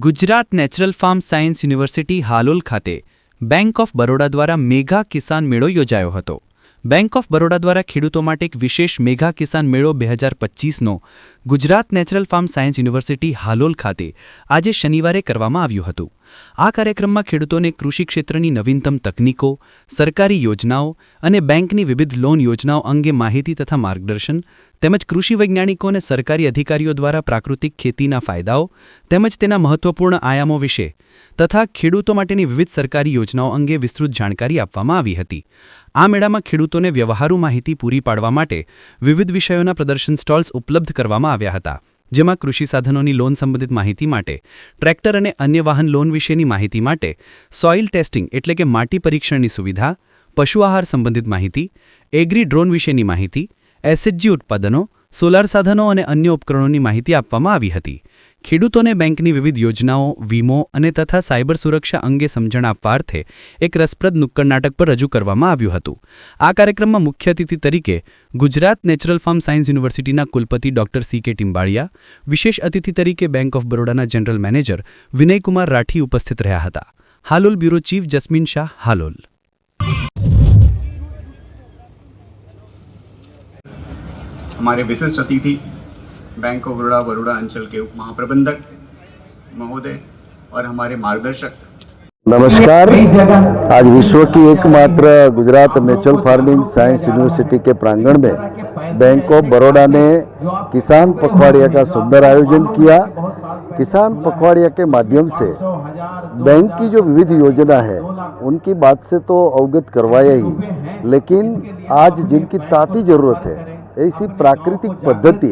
Gujarat natural farm science university Halol ખાતે bank of Baroda દ્વારા મેઘા કિસાન મેળો યોજાયો હતો। બેંક ઓફ બરોડા દ્વારા ખેડૂતો માટે એક વિશેષ મેઘા કિસાન મેળો 2025નો Gujarat natural farm science university Halol ખાતે આજે શનિવારે કરવામાં આવ્યું હતું। આ કાર્યક્રમમાં ખેડૂતોને કૃષિ ક્ષેત્રની નવીનતમ તકનીકો, સરકારી યોજનાઓ અને બેંકની વિવિધ લોન યોજનાઓ અંગે માહિતી તથા માર્ગદર્શન તેમજ કૃષિ વૈજ્ઞાનિકો અને સરકારી અધિકારીઓ દ્વારા પ્રાકૃતિક ખેતીના ફાયદાઓ તેમજ તેના મહત્વપૂર્ણ આયામો વિશે તથા ખેડૂતો માટેની વિવિધ સરકારી યોજનાઓ અંગે વિસ્તૃત જાણકારી આપવામાં આવી હતી। આ મેળામાં ખેડૂતોને વ્યવહારુ માહિતી પૂરી પાડવા માટે વિવિધ વિષયોના પ્રદર્શન સ્ટોલ્સ ઉપલબ્ધ કરવામાં આવ્યા હતા, જેમાં કૃષિ સાધનોની લોન સંબંધિત માહિતી માટે, ટ્રેક્ટર અને અન્ય વાહન લોન વિશેની માહિતી માટે, સોઇલ ટેસ્ટિંગ એટલે કે માટી પરીક્ષણની સુવિધા, પશુ આહાર સંબંધિત માહિતી, એગ્રી ડ્રોન વિશેની માહિતી, એસએચજી ઉત્પાદનો, સોલાર સાધનો અને અન્ય ઉપકરણોની માહિતી આપવામાં આવી હતી। ખેડૂતોને બેંકની વિવિધ યોજનાઓ, વીમો અને તથા સાયબર સુરક્ષા અંગે સમજણ આપવા અર્થે એક રસપ્રદ નુક્કડ નાટક પર રજૂ કરવામાં આવ્યું હતું। આ કાર્યક્રમમાં મુખ્ય અતિથિ તરીકે ગુજરાત નેચરલ ફાર્મ સાયન્સ યુનિવર્સિટીના કુલપતિ ડોક્ટર સી.કે. ટિમ્બાળિયા, વિશેષ અતિથિ તરીકે બેંક ઓફ બરોડાના જનરલ મેનેજર વિનયકુમાર રાઠી ઉપસ્થિત રહ્યા હતા। Halol bureau chief Jasmin Shah, Halol. हमारे विशिष्ट अतिथि बैंक ऑफ बड़ौदा बड़ौदा अंचल के उप महाप्रबंधक महोदय और हमारे मार्गदर्शक। नमस्कार। आज विश्व की एकमात्र Gujarat natural farming science university के प्रांगण में बैंक ऑफ बड़ौदा ने किसान पखवाड़िया का सुंदर आयोजन किया। किसान पखवाड़िया के माध्यम से बैंक की जो विविध योजना है उनकी बात से तो अवगत करवाया ही, लेकिन आज जिनकी ताती ज़रूरत है ऐसी प्राकृतिक पद्धति,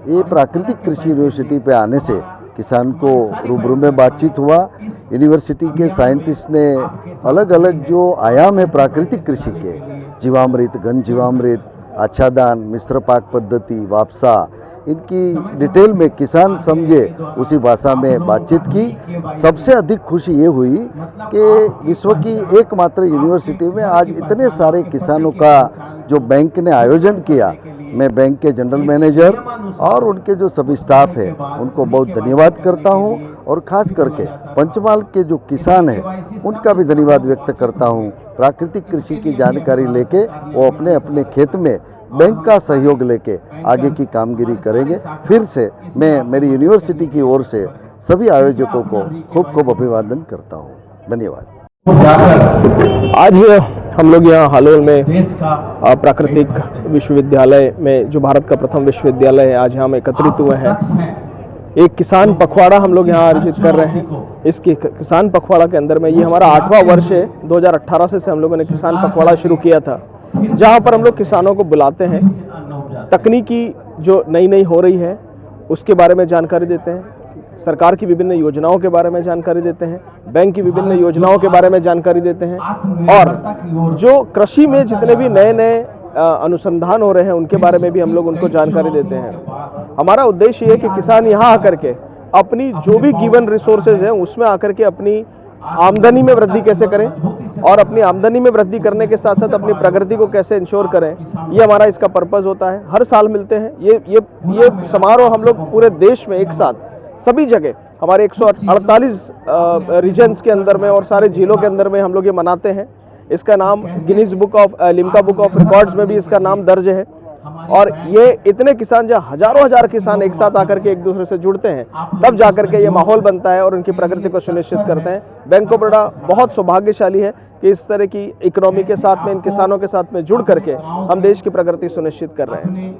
ये प्राकृतिक कृषि यूनिवर्सिटी पे आने से किसान को रूबरू में बातचीत हुआ। यूनिवर्सिटी के साइंटिस्ट ने अलग अलग जो आयाम है प्राकृतिक कृषि के, जीवामृत, घन जीवामृत, आच्छादन, मिश्र पाक पद्धति, वापसा, इनकी डिटेल में किसान समझे उसी भाषा में बातचीत की। सबसे अधिक खुशी ये हुई कि विश्व की एकमात्र यूनिवर्सिटी में आज इतने सारे किसानों का जो बैंक ने आयोजन किया, मैं बैंक के जनरल मैनेजर और उनके जो सभी स्टाफ है उनको बहुत धन्यवाद करता हूं, और ख़ास करके पंचमहाल के जो किसान हैं उनका भी धन्यवाद व्यक्त करता हूं। प्राकृतिक कृषि की जानकारी लेके वो अपने अपने खेत में बैंक का सहयोग लेके आगे की कामगिरी करेंगे। फिर से मैं मेरी यूनिवर्सिटी की ओर से सभी आयोजकों को खूब खूब अभिवादन करता हूँ। धन्यवाद। आज हम लोग यहाँ हालोल में प्राकृतिक विश्वविद्यालय में, जो भारत का प्रथम विश्वविद्यालय है, आज यहाँ में एकत्रित हुए हैं। एक किसान पखवाड़ा हम लोग यहाँ आयोजित कर रहे हैं। इस किसान पखवाड़ा के अंदर में ये हमारा 8वां वर्ष है। 2018 से हम लोगों ने किसान पखवाड़ा शुरू किया था, जहाँ पर हम लोग किसानों को बुलाते हैं, तकनीकी जो नई हो रही है उसके बारे में जानकारी देते हैं, सरकार की विभिन्न योजनाओं के बारे में जानकारी देते हैं, बैंक की विभिन्न योजनाओं के बारे में जानकारी देते हैं, और जो कृषि में जितने भी नए अनुसंधान हो रहे हैं उनके बारे में भी हम लोग उनको जानकारी देते हैं। हमारा उद्देश्य ये है कि किसान यहाँ आकर के अपनी जो भी गिवन रिसोर्सेज हैं उसमें आकर के अपनी आमदनी में वृद्धि कैसे करें, और अपनी आमदनी में वृद्धि करने के साथ साथ अपनी प्रगति को कैसे इंश्योर करें, ये हमारा इसका पर्पस होता है। हर साल मिलते हैं ये समारोह हम लोग पूरे देश में एक साथ सभी जगह हमारे 148 रीजन्स के अंदर में और सारे जिलों के अंदर में हम लोग ये मनाते हैं। इसका नाम Guinness book of Limca book of records में भी इसका नाम दर्ज है। और ये इतने किसान, जहाँ हजारों हजार किसान एक साथ आकर के एक दूसरे से जुड़ते हैं, तब जाकर के ये माहौल बनता है और उनकी प्रगति को सुनिश्चित करते हैं। बैंक ऑफ बड़ौदा बहुत सौभाग्यशाली है कि इस तरह की इकोनॉमी के साथ में, इन किसानों के साथ में जुड़ करके हम देश की प्रगति सुनिश्चित कर रहे हैं।